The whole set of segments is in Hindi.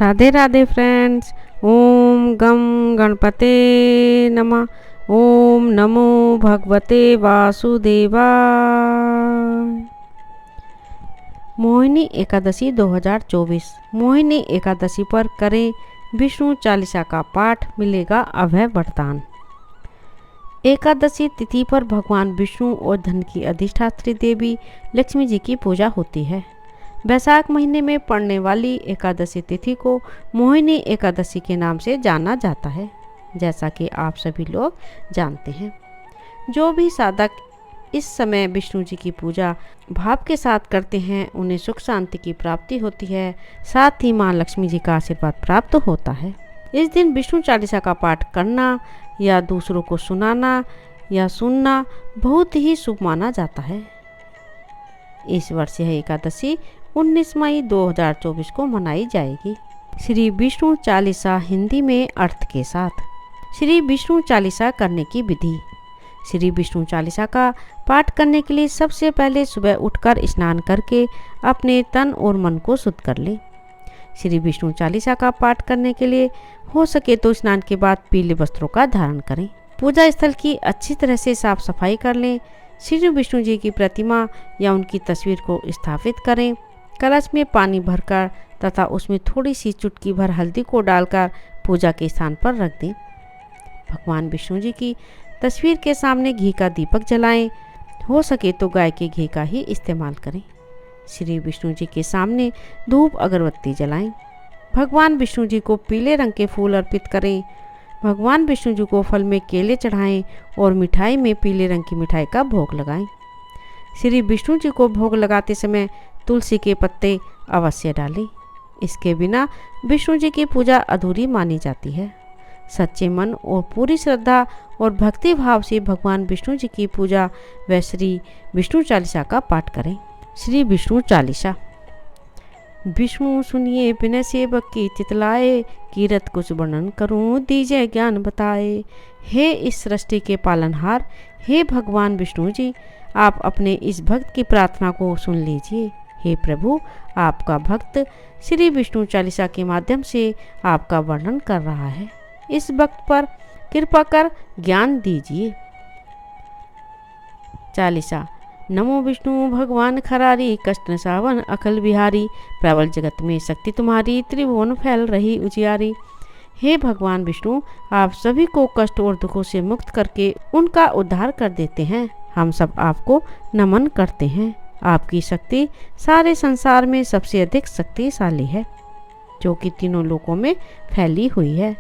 राधे राधे फ्रेंड्स। ओम गम गणपते नमः। ओम नमो भगवते वासुदेवाय। मोहिनी एकादशी 2024। मोहिनी एकादशी पर करें विष्णु चालीसा का पाठ, मिलेगा अभय वरदान। एकादशी तिथि पर भगवान विष्णु और धन की अधिष्ठात्री देवी लक्ष्मी जी की पूजा होती है। वैशाख महीने में पड़ने वाली एकादशी तिथि को मोहिनी एकादशी के नाम से जाना जाता है, जैसा कि आप सभी लोग जानते हैं। जो भी साधक इस समय विष्णु जी की पूजा भाव के साथ करते हैं, उन्हें सुख शांति की प्राप्ति होती है, साथ ही माँ लक्ष्मी जी का आशीर्वाद प्राप्त होता है। इस दिन विष्णु चालीसा का पाठ करना या दूसरों को सुनाना या सुनना बहुत ही शुभ माना जाता है। इस वर्ष यह एकादशी 19 मई 2024 को मनाई जाएगी। श्री विष्णु चालीसा हिंदी में अर्थ के साथ। श्री विष्णु चालीसा करने की विधि। श्री विष्णु चालीसा का पाठ करने के लिए सबसे पहले सुबह उठकर स्नान करके अपने तन और मन को शुद्ध कर लें। श्री विष्णु चालीसा का पाठ करने के लिए हो सके तो स्नान के बाद पीले वस्त्रों का धारण करें। पूजा स्थल की अच्छी तरह से साफ सफाई कर लें। श्री विष्णु जी की प्रतिमा या उनकी तस्वीर को स्थापित करें। कलश में पानी भरकर तथा उसमें थोड़ी सी चुटकी भर हल्दी को डालकर पूजा के स्थान पर रख दें। भगवान विष्णु जी की तस्वीर के सामने घी का दीपक जलाएं। हो सके तो गाय के घी का ही इस्तेमाल करें। श्री विष्णु जी के सामने धूप अगरबत्ती जलाएं। भगवान विष्णु जी को पीले रंग के फूल अर्पित करें। भगवान विष्णु जी को फल में केले चढ़ाएं और मिठाई में पीले रंग की मिठाई का भोग लगाएं। श्री विष्णु जी को भोग लगाते समय तुलसी के पत्ते अवश्य डालें। इसके बिना विष्णु जी की पूजा अधूरी मानी जाती है। सच्चे मन और पूरी श्रद्धा और भक्ति भाव से भगवान विष्णु जी की पूजा व श्री विष्णु चालीसा का पाठ करें। श्री विष्णु चालीसा। विष्णु सुनिए बिन सेवक की चितलाए, कीरत कुछ वर्णन करूं दीजिए ज्ञान बताए। हे इस सृष्टि के पालनहार, हे भगवान विष्णु जी, आप अपने इस भक्त की प्रार्थना को सुन लीजिए। हे प्रभु, आपका भक्त श्री विष्णु चालीसा के माध्यम से आपका वर्णन कर रहा है। इस भक्त पर कृपा कर ज्ञान दीजिए। चालीसा। नमो विष्णु भगवान खरारी, कष्ट न सावन अकल बिहारी। प्रबल जगत में शक्ति तुम्हारी, त्रिभुवन फैल रही उजियारी। हे भगवान विष्णु, आप सभी को कष्ट और दुखों से मुक्त करके उनका उद्धार कर देते हैं। हम सब आपको नमन करते हैं। आपकी शक्ति सारे संसार में सबसे अधिक शक्तिशाली है, जो कि तीनों लोकों में फैली हुई है।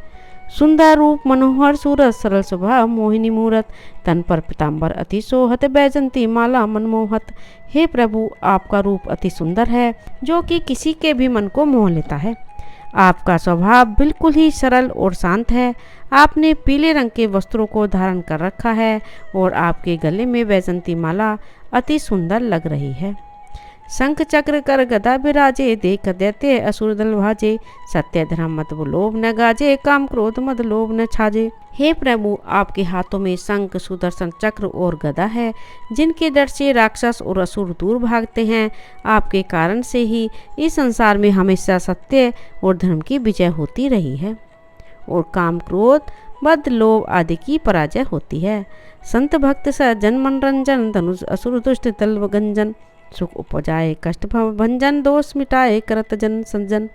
सुंदर रूप मनोहर सूरत, सरल स्वभाव मोहिनी मूरत। तन पर पीताम्बर अति सोहत, बैजंती माला मनमोहत। हे प्रभु, आपका रूप अति सुंदर है, जो कि किसी के भी मन को मोह लेता है। आपका स्वभाव बिल्कुल ही सरल और शांत है। आपने पीले रंग के वस्त्रों को धारण कर रखा है और आपके गले में बैजंती माला अति सुंदर लग रही है। शंख चक्र कर गदा विराजे, देख दैत्य असुर दल भाजे। सत्य धर्म मत लोभ न गाजे, काम क्रोध मद लोभ न छाजे। हे प्रभु, आपके हाथों में शंख, सुदर्शन चक्र और गदा है, जिनके डर से राक्षस और असुर दूर भागते हैं। आपके कारण से ही इस संसार में हमेशा सत्य और धर्म की विजय होती रही है और काम क्रोध मद लोभ आदि की पराजय होती है। संत भक्त सज्जन मनरंजन, धनुष असुर दुष्ट तल्व गंजन। सुख उपजाए कष्ट भंजन, दोष मिटाए करत जन संजन।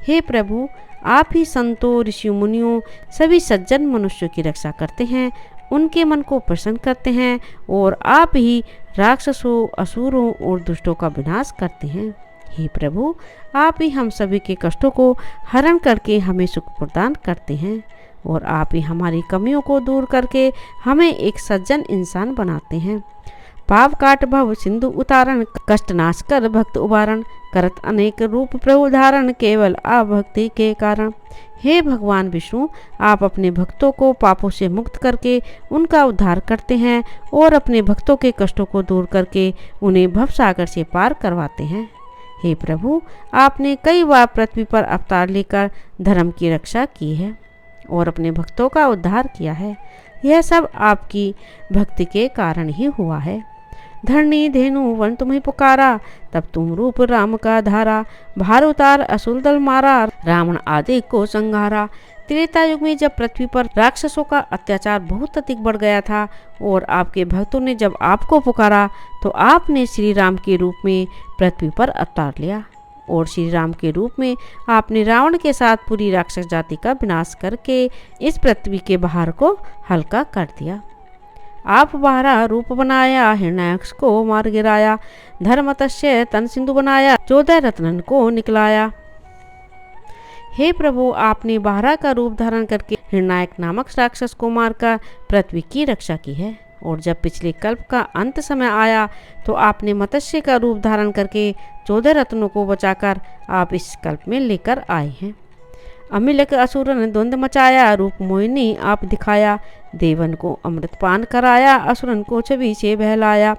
हे प्रभु, आप ही संतों, ऋषियों, मुनियों, सभी सज्जन मनुष्यों की रक्षा करते हैं, उनके मन को प्रसन्न करते हैं और आप ही राक्षसों, असुरों और दुष्टों का विनाश करते हैं। हे प्रभु, आप ही हम सभी के कष्टों को हरण करके हमें सुख प्रदान करते हैं और आप ही हमारी कमियों को दूर करके हमें एक सज्जन इंसान बनाते हैं। पाप काट भव सिंधु उतारण, कष्ट नाश कर भक्त उबारण। करत अनेक रूप प्रभु धारण, केवल आप भक्ति के कारण। हे भगवान विष्णु, आप अपने भक्तों को पापों से मुक्त करके उनका उद्धार करते हैं और अपने भक्तों के कष्टों को दूर करके उन्हें भवसागर से पार करवाते हैं। हे प्रभु, आपने कई बार पृथ्वी पर अवतार लेकर धर्म की रक्षा की है और अपने भक्तों का उद्धार किया है। यह सब आपकी भक्ति के कारण ही हुआ है। धरणी धेनु वन तुम्हें पुकारा, तब तुम रूप राम का धारा। भार उतार असुर दल मारा, रावण आदि को संहारा। त्रेता युग में जब पृथ्वी पर राक्षसों का अत्याचार बहुत अधिक बढ़ गया था और आपके भक्तों ने जब आपको पुकारा, तो आपने श्री राम के रूप में पृथ्वी पर अवतार लिया और श्री राम के रूप में आपने रावण के साथ पूरी राक्षस जाति का विनाश करके इस पृथ्वी के भार को हल्का कर दिया। आप बारह रूप बनाया, हिरण्याक्ष को मार गिराया। धर्मतस्य तन सिंधु बनाया, 14 रत्नन को निकलाया। हे प्रभु, आपने बारह का रूप धारण करके हिरण्याक नामक राक्षस को मारकर पृथ्वी की रक्षा की है। और जब पिछले कल्प का अंत समय आया, तो आपने मत्स्य का रूप धारण करके 14 रत्नों को बचाकर आप इस कल्प में लेकर आए हैं। अमिलक असुर ने द्वंद्व मचाया, रूप मोहिनी आप दिखाया। देवन को अमृत पान कराया, असुरन को छवि से बहलाया।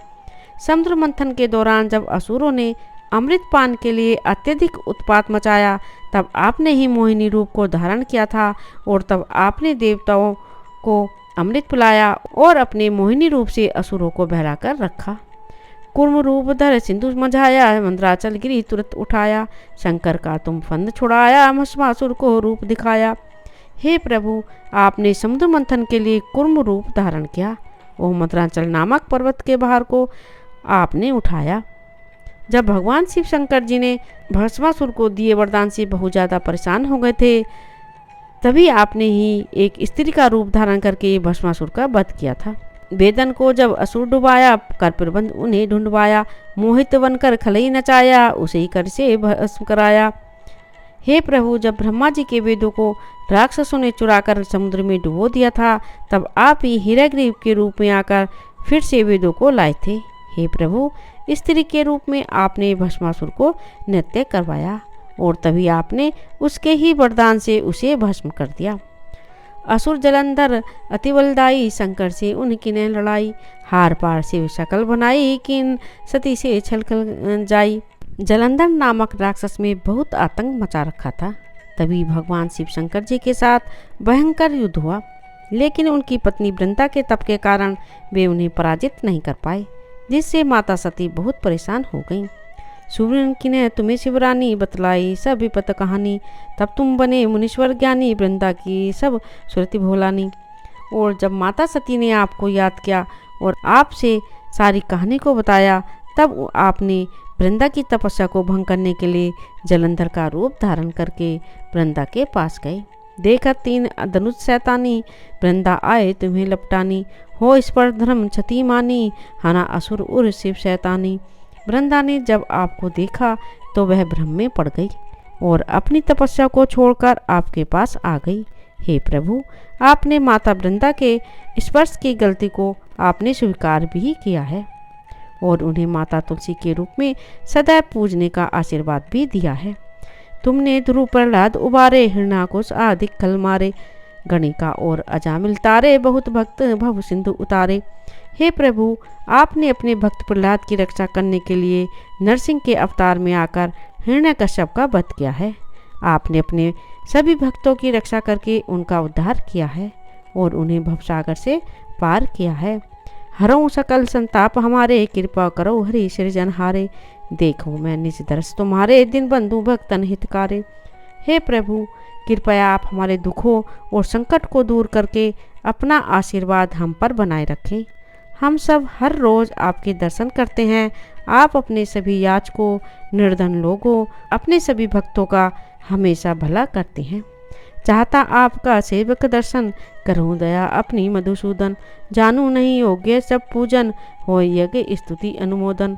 समुद्र मंथन के दौरान जब असुरों ने अमृत पान के लिए अत्यधिक उत्पात मचाया, तब आपने ही मोहिनी रूप को धारण किया था और तब आपने देवताओं को अमृत पिलाया और अपने मोहिनी रूप से असुरों को बहलाकर रखा। कुर्म रूप धर सिंधु मझाया, मंदराचल गिरी तुरंत उठाया। शंकर का तुम फंद छुड़ाया, भस्मासुर को रूप दिखाया। हे प्रभु, आपने समुद्र मंथन के लिए कुर्म रूप धारण किया और मंदराचल नामक पर्वत के भार को आपने उठाया। जब भगवान शिव शंकर जी ने भस्मासुर को दिए वरदान से बहुत ज़्यादा परेशान हो गए थे, तभी आपने ही एक स्त्री का रूप धारण करके भस्मासुर का वध किया था। वेदन को जब असुर डुबाया, कर प्रबंध उन्हें ढूंढवाया। मोहित बनकर खलई नचाया, उसे ही कर से भस्म कराया। हे प्रभु, जब ब्रह्मा जी के वेदों को राक्षसों ने चुराकर समुद्र में डुबो दिया था, तब आप ही हिरण्यग्रीव के रूप में आकर फिर से वेदों को लाए थे। हे प्रभु, स्त्री के रूप में आपने भस्मासुर को नृत्य करवाया और तभी आपने उसके ही वरदान से उसे भस्म कर दिया। असुर जलंधर अतिबलदाई, शंकर से उनकी ने लड़ाई। हार पार से शकल बनाई, किन सती से छलकल जाई। जलंधर नामक राक्षस में बहुत आतंक मचा रखा था। तभी भगवान शिव शंकर जी के साथ भयंकर युद्ध हुआ, लेकिन उनकी पत्नी वृंदा के तप के कारण वे उन्हें पराजित नहीं कर पाए, जिससे माता सती बहुत परेशान हो गईं। सूर्य की ने तुम्हें शिवरानी बतलाई सब विपत कहानी, तब तुम बने मुनीश्वर ज्ञानी, वृंदा की सब सुरति भोलानी। और जब माता सती ने आपको याद किया और आपसे सारी कहानी को बताया, तब आपने वृंदा की तपस्या को भंग करने के लिए जलंधर का रूप धारण करके वृंदा के पास गए। देखा 3 धनुष शैतानी, वृंदा आए तुम्हें लपटानी। हो इस पर धर्म क्षति मानी, हना असुर उर शिव शैतानी। वृंदा ने जब आपको देखा तो वह भ्रम में पड़ गई और अपनी तपस्या को छोड़कर आपके पास आ गई। हे प्रभु, आपने माता वृंदा के स्पर्श की गलती को आपने स्वीकार भी किया है और उन्हें माता तुलसी के रूप में सदैव पूजने का आशीर्वाद भी दिया है। तुमने ध्रुव प्रहलाद उबारे, हिरण्याकुश आदि खल मारे। गणिका और अजामिल तारे, बहुत भक्त भव सिंधु उतारे। हे प्रभु, आपने अपने भक्त प्रहलाद की रक्षा करने के लिए नरसिंह के अवतार में आकर हिरण्यकश्यप का वध किया है। आपने अपने सभी भक्तों की रक्षा करके उनका उद्धार किया है और उन्हें भवसागर से पार किया है। हरो सकल संताप हमारे, कृपा करो हरि सृजनहारे। देखो मैं निज दर्श तुम्हारे, दिन बंधु भक्तन हितकारे। हे प्रभु, कृपया आप हमारे दुखों और संकट को दूर करके अपना आशीर्वाद हम पर बनाए रखें। हम सब हर रोज़ आपके दर्शन करते हैं। आप अपने सभी याचकों, निर्धन लोगों, अपने सभी भक्तों का हमेशा भला करते हैं। चाहता आपका सेवक दर्शन, करूँ दया अपनी मधुसूदन। जानू नहीं योग्य सब पूजन, हो यज्ञ स्तुति अनुमोदन।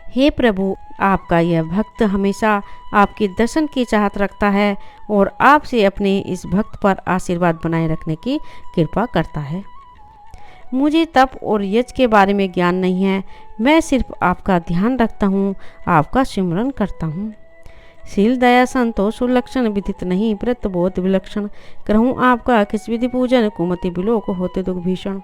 हे प्रभु, आपका यह भक्त हमेशा आपके दर्शन की चाहत रखता है और आपसे अपने इस भक्त पर आशीर्वाद बनाए रखने की कृपा करता है। मुझे तप और यज्ञ के बारे में ज्ञान नहीं है, मैं सिर्फ आपका ध्यान रखता हूँ, आपका सिमरन करता हूँ। शील दया संतोष सुलक्षण, विदित नहीं व्रत बोध विलक्षण। करहूँ आपका किस विधि पूजन, कुमति बिलोक होते दुख भीषण।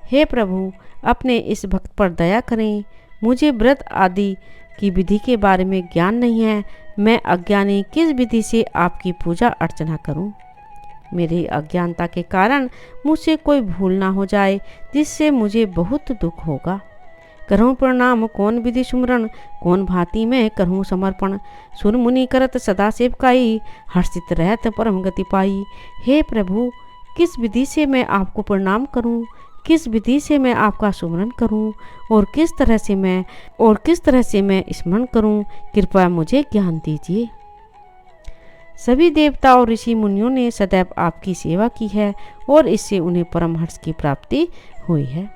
हे प्रभु, अपने इस भक्त पर दया करें। मुझे व्रत आदि की विधि के बारे में ज्ञान नहीं है, मैं अज्ञानी किस विधि से आपकी पूजा अर्चना करूं। मेरी अज्ञानता के कारण मुझसे कोई भूल ना हो जाए, जिससे मुझे बहुत दुख होगा। करहूँ प्रणाम कौन विधि सुमरण, कौन भांति में करहूँ समर्पण। सुर मुनि करत सदा सेवकाई, हर्षित रहत परम गति पाई। हे प्रभु, किस विधि से मैं आपको प्रणाम करूं, किस विधि से मैं आपका सुमरन करूं और किस तरह से मैं स्मरण करूं, कृपया मुझे ज्ञान दीजिए। सभी देवता और ऋषि मुनियों ने सदैव आपकी सेवा की है और इससे उन्हें परम हर्ष की प्राप्ति हुई है।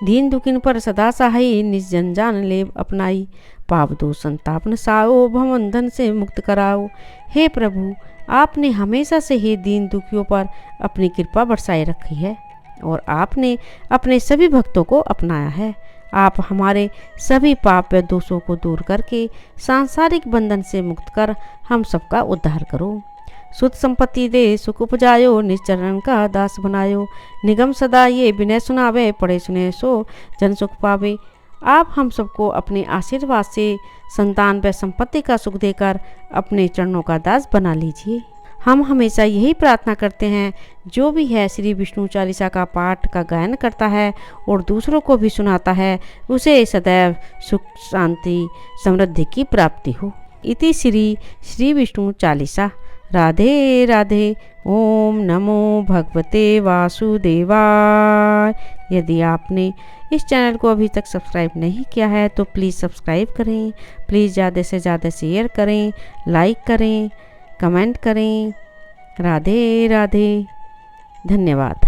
दीन दुखिन पर सदा सहाई, निज जन जान लेव अपनाई। पाप दोष संताप नसाओ, भवबंधन से मुक्त कराओ। हे प्रभु, आपने हमेशा से ही दीन दुखियों पर अपनी कृपा बरसाए रखी है और आपने अपने सभी भक्तों को अपनाया है। आप हमारे सभी पाप व दोषों को दूर करके सांसारिक बंधन से मुक्त कर हम सबका उद्धार करो। सुख संपत्ति दे सुख उपजायो, निश्चरण का दास बनायो। निगम सदा ये विनय सुनावे, पढ़े सुने सो जन सुख पावे। आप हम सबको अपने आशीर्वाद से संतान व संपत्ति का सुख देकर अपने चरणों का दास बना लीजिए। हम हमेशा यही प्रार्थना करते हैं, जो भी है श्री विष्णु चालीसा का पाठ का गायन करता है और दूसरों को भी सुनाता है, उसे सदैव सुख शांति समृद्धि की प्राप्ति हो। इति श्री विष्णु चालीसा। राधे राधे। ओम नमो भगवते वासुदेवाय। यदि आपने इस चैनल को अभी तक सब्सक्राइब नहीं किया है तो प्लीज़ सब्सक्राइब करें। प्लीज़ ज़्यादा से ज़्यादा शेयर करें, लाइक करें, कमेंट करें। राधे राधे। धन्यवाद।